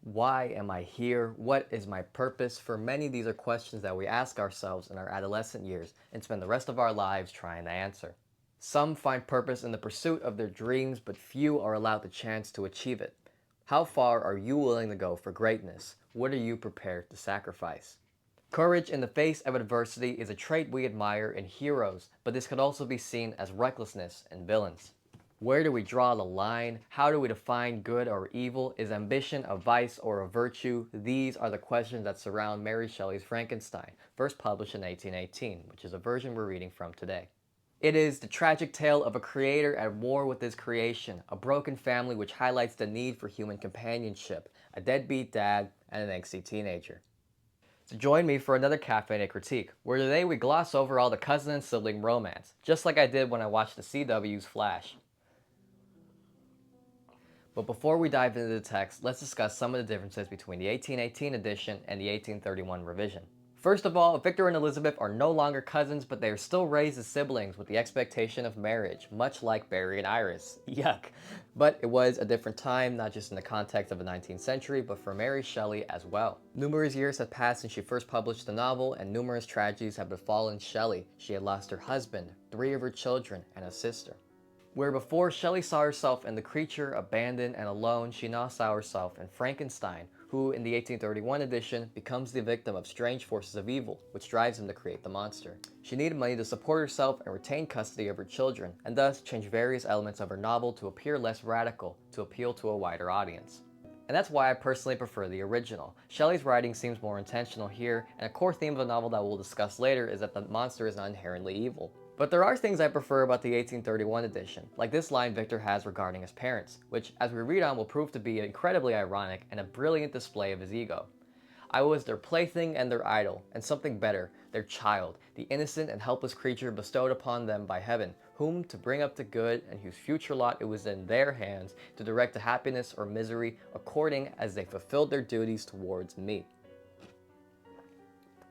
Why am I here? What is my purpose? For many, these are questions that we ask ourselves in our adolescent years and spend the rest of our lives trying to answer. Some find purpose in the pursuit of their dreams, but few are allowed the chance to achieve it. How far are you willing to go for greatness? What are you prepared to sacrifice? Courage in the face of adversity is a trait we admire in heroes, but this could also be seen as recklessness in villains. Where do we draw the line? How do we define good or evil? Is ambition a vice or a virtue? These are the questions that surround Mary Shelley's Frankenstein, first published in 1818, which is a version we're reading from today. It is the tragic tale of a creator at war with his creation, a broken family which highlights the need for human companionship, a deadbeat dad, and an angsty teenager. So join me for another caffeinated critique, where today we gloss over all the cousin and sibling romance, just like I did when I watched the CW's Flash. But before we dive into the text, let's discuss some of the differences between the 1818 edition and the 1831 revision. First of all, Victor and Elizabeth are no longer cousins, but they are still raised as siblings with the expectation of marriage, much like Barry and Iris. Yuck. But it was a different time, not just in the context of the 19th century, but for Mary Shelley as well. Numerous years had passed since she first published the novel, and numerous tragedies had befallen Shelley. She had lost her husband, 3 of her children, and a sister. Where before Shelley saw herself in the creature, abandoned and alone, she now saw herself in Frankenstein, who in the 1831 edition becomes the victim of strange forces of evil, which drives him to create the monster. She needed money to support herself and retain custody of her children, and thus changed various elements of her novel to appear less radical, to appeal to a wider audience. And that's why I personally prefer the original. Shelley's writing seems more intentional here, and a core theme of the novel that we'll discuss later is that the monster is not inherently evil. But there are things I prefer about the 1831 edition, like this line Victor has regarding his parents, which as we read on will prove to be incredibly ironic and a brilliant display of his ego. I was their plaything and their idol, and something better, their child, the innocent and helpless creature bestowed upon them by heaven, whom to bring up to good and whose future lot it was in their hands to direct to happiness or misery according as they fulfilled their duties towards me.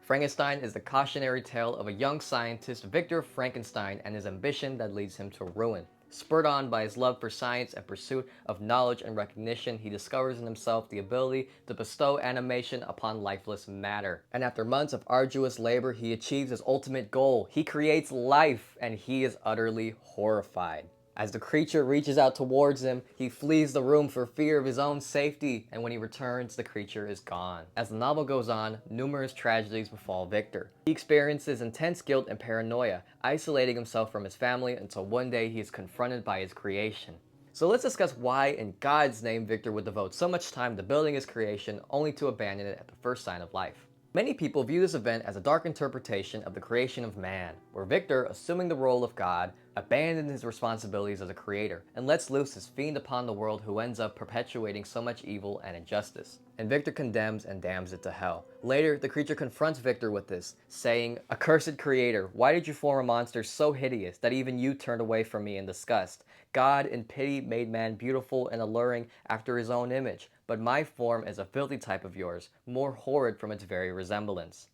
Frankenstein is the cautionary tale of a young scientist, Victor Frankenstein, and his ambition that leads him to ruin. Spurred on by his love for science and pursuit of knowledge and recognition, he discovers in himself the ability to bestow animation upon lifeless matter. And after months of arduous labor, he achieves his ultimate goal. He creates life, and he is utterly horrified. As the creature reaches out towards him, he flees the room for fear of his own safety, and when he returns, the creature is gone. As the novel goes on, numerous tragedies befall Victor. He experiences intense guilt and paranoia, isolating himself from his family until one day he is confronted by his creation. So let's discuss why in God's name Victor would devote so much time to building his creation only to abandon it at the first sign of life. Many people view this event as a dark interpretation of the creation of man, where Victor, assuming the role of God, abandoned his responsibilities as a creator and lets loose his fiend upon the world who ends up perpetuating so much evil and injustice. And Victor condemns and damns it to hell. Later, the creature confronts Victor with this, saying, "Accursed creator, why did you form a monster so hideous that even you turned away from me in disgust? God, in pity, made man beautiful and alluring after his own image, but my form is a filthy type of yours, more horrid from its very resemblance."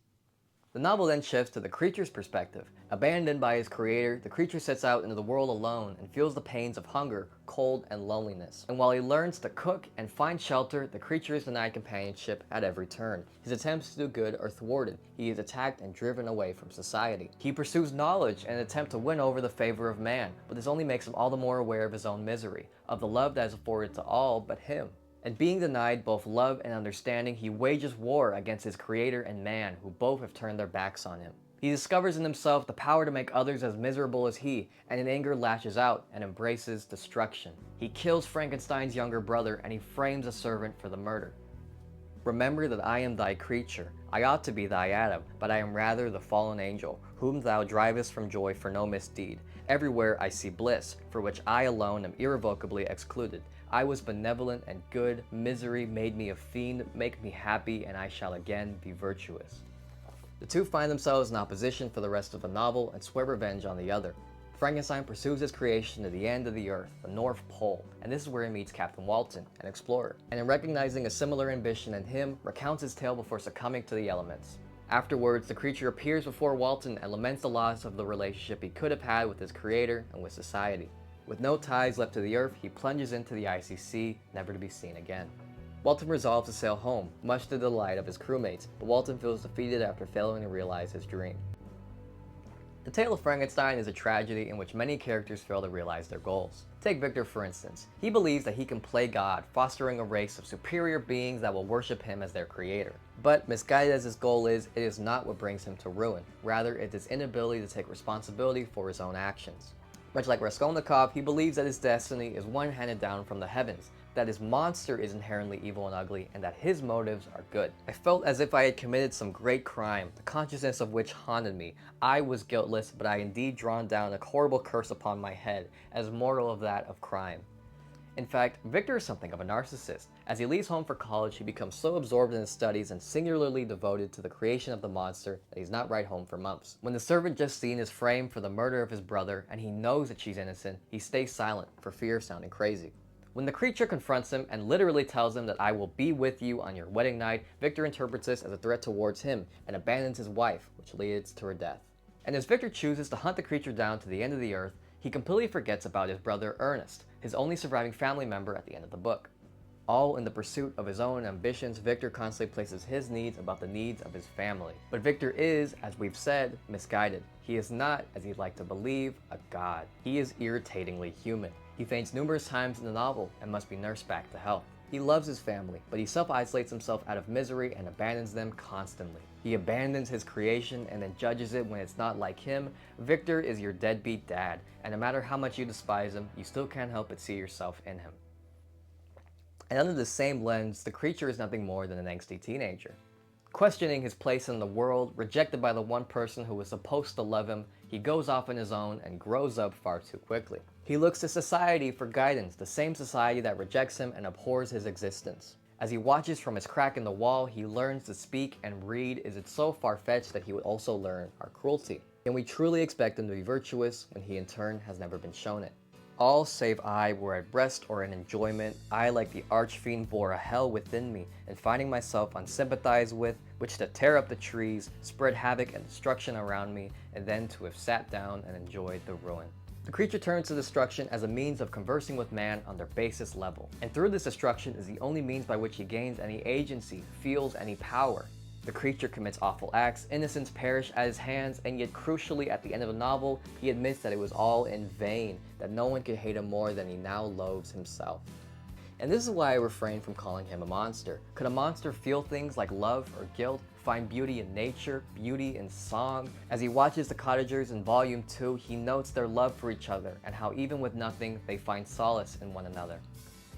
The novel then shifts to the creature's perspective. Abandoned by his creator, the creature sets out into the world alone and feels the pains of hunger, cold, and loneliness. And while he learns to cook and find shelter, the creature is denied companionship at every turn. His attempts to do good are thwarted. He is attacked and driven away from society. He pursues knowledge in an attempt to win over the favor of man, but this only makes him all the more aware of his own misery, of the love that is afforded to all but him. And being denied both love and understanding, he wages war against his creator and man, who both have turned their backs on him. He discovers in himself the power to make others as miserable as he, and in anger lashes out and embraces destruction. He kills Frankenstein's younger brother, and he frames a servant for the murder. "Remember that I am thy creature. I ought to be thy Adam, but I am rather the fallen angel, whom thou drivest from joy for no misdeed. Everywhere I see bliss, for which I alone am irrevocably excluded. I was benevolent and good, misery made me a fiend, make me happy, and I shall again be virtuous." The two find themselves in opposition for the rest of the novel and swear revenge on the other. Frankenstein pursues his creation to the end of the earth, the North Pole, and this is where he meets Captain Walton, an explorer, and in recognizing a similar ambition in him, recounts his tale before succumbing to the elements. Afterwards, the creature appears before Walton and laments the loss of the relationship he could have had with his creator and with society. With no ties left to the earth, he plunges into the icy sea, never to be seen again. Walton resolves to sail home, much to the delight of his crewmates, but Walton feels defeated after failing to realize his dream. The tale of Frankenstein is a tragedy in which many characters fail to realize their goals. Take Victor for instance. He believes that he can play God, fostering a race of superior beings that will worship him as their creator. But misguided as his goal is, it is not what brings him to ruin. Rather, it's his inability to take responsibility for his own actions. Much like Raskolnikov, he believes that his destiny is one handed down from the heavens, that his monster is inherently evil and ugly, and that his motives are good. I felt as if I had committed some great crime, the consciousness of which haunted me. I was guiltless, but I indeed drawn down a horrible curse upon my head, as mortal of that of crime. In fact, Victor is something of a narcissist. As he leaves home for college, he becomes so absorbed in his studies and singularly devoted to the creation of the monster that he's not right home for months. When the servant Justine is framed for the murder of his brother and he knows that she's innocent, he stays silent for fear of sounding crazy. When the creature confronts him and literally tells him that I will be with you on your wedding night, Victor interprets this as a threat towards him and abandons his wife, which leads to her death. And as Victor chooses to hunt the creature down to the end of the earth, he completely forgets about his brother Ernest, his only surviving family member at the end of the book. All in the pursuit of his own ambitions, Victor constantly places his needs above the needs of his family. But Victor is, as we've said, misguided. He is not, as he'd like to believe, a god. He is irritatingly human. He faints numerous times in the novel and must be nursed back to health. He loves his family, but he self-isolates himself out of misery and abandons them constantly. He abandons his creation and then judges it when it's not like him. Victor is your deadbeat dad, and no matter how much you despise him, you still can't help but see yourself in him. And under the same lens, the creature is nothing more than an angsty teenager. Questioning his place in the world, rejected by the one person who was supposed to love him, he goes off on his own and grows up far too quickly. He looks to society for guidance, the same society that rejects him and abhors his existence. As he watches from his crack in the wall, he learns to speak and read. Is it so far-fetched that he would also learn our cruelty? Can we truly expect him to be virtuous when he in turn has never been shown it? All save I were at rest or in enjoyment. I, like the archfiend, bore a hell within me, and finding myself unsympathized with, which to tear up the trees, spread havoc and destruction around me, and then to have sat down and enjoyed the ruin. The creature turns to destruction as a means of conversing with man on their basest level, and through this destruction is the only means by which he gains any agency, feels any power. The creature commits awful acts, innocents perish at his hands, and yet crucially at the end of the novel, he admits that it was all in vain, that no one could hate him more than he now loathes himself. And this is why I refrain from calling him a monster. Could a monster feel things like love or guilt, find beauty in nature, beauty in song? As he watches the cottagers in Volume 2, he notes their love for each other, and how even with nothing, they find solace in one another.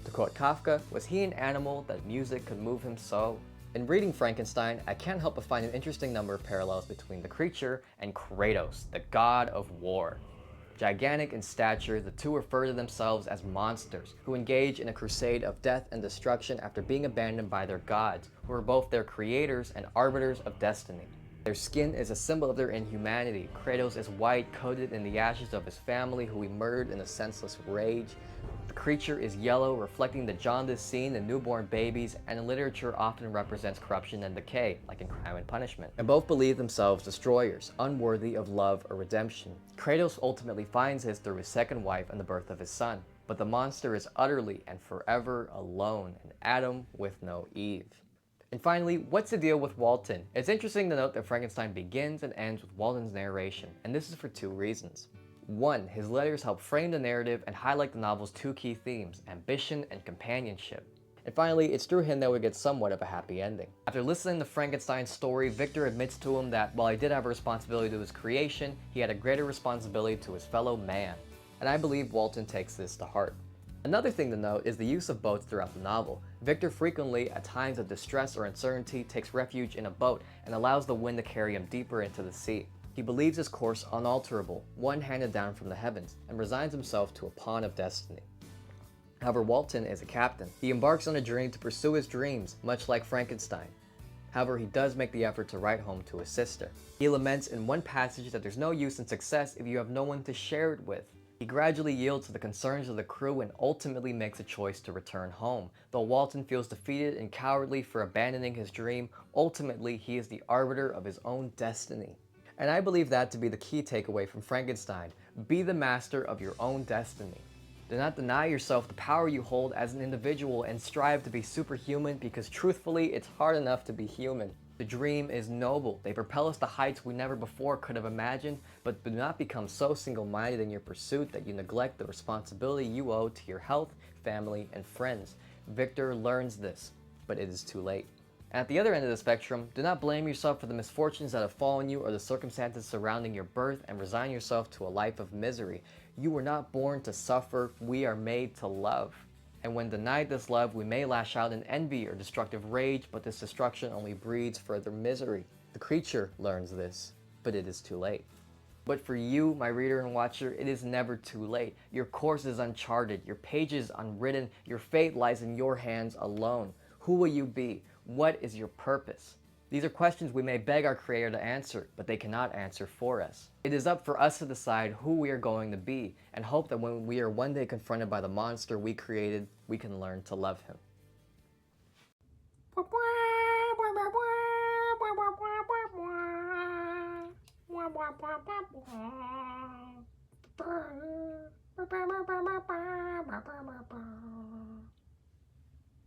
To quote Kafka, was he an animal that music could move him so? In reading Frankenstein, I can't help but find an interesting number of parallels between the creature and Kratos, the god of war. Gigantic in stature, the two refer to themselves as monsters, who engage in a crusade of death and destruction after being abandoned by their gods, who are both their creators and arbiters of destiny. Their skin is a symbol of their inhumanity. Kratos is white, coated in the ashes of his family, who he murdered in a senseless rage. The creature is yellow, reflecting the jaundice seen in newborn babies, and in literature often represents corruption and decay, like in Crime and Punishment. And both believe themselves destroyers, unworthy of love or redemption. Kratos ultimately finds his through his second wife and the birth of his son. But the monster is utterly and forever alone, an Adam with no Eve. And finally, what's the deal with Walton? It's interesting to note that Frankenstein begins and ends with Walton's narration, and this is for two reasons. One, his letters help frame the narrative and highlight the novel's two key themes, ambition and companionship. And finally, it's through him that we get somewhat of a happy ending. After listening to Frankenstein's story, Victor admits to him that while he did have a responsibility to his creation, he had a greater responsibility to his fellow man. And I believe Walton takes this to heart. Another thing to note is the use of boats throughout the novel. Victor frequently, at times of distress or uncertainty, takes refuge in a boat and allows the wind to carry him deeper into the sea. He believes his course unalterable, one handed down from the heavens, and resigns himself to a pawn of destiny. However, Walton is a captain. He embarks on a journey to pursue his dreams, much like Frankenstein. However, he does make the effort to write home to his sister. He laments in one passage that there's no use in success if you have no one to share it with. He gradually yields to the concerns of the crew and ultimately makes a choice to return home. Though Walton feels defeated and cowardly for abandoning his dream, ultimately he is the arbiter of his own destiny. And I believe that to be the key takeaway from Frankenstein. Be the master of your own destiny. Do not deny yourself the power you hold as an individual and strive to be superhuman, because truthfully, it's hard enough to be human. The dream is noble. They propel us to heights we never before could have imagined, but do not become so single-minded in your pursuit that you neglect the responsibility you owe to your health, family, and friends. Victor learns this, but it is too late. At the other end of the spectrum, do not blame yourself for the misfortunes that have fallen you or the circumstances surrounding your birth and resign yourself to a life of misery. You were not born to suffer, we are made to love. And when denied this love, we may lash out in envy or destructive rage, but this destruction only breeds further misery. The creature learns this, but it is too late. But for you, my reader and watcher, it is never too late. Your course is uncharted, your pages unwritten, your fate lies in your hands alone. Who will you be? What is your purpose? These are questions we may beg our Creator to answer, but they cannot answer for us. It is up for us to decide who we are going to be, and hope that when we are one day confronted by the monster we created, we can learn to love him.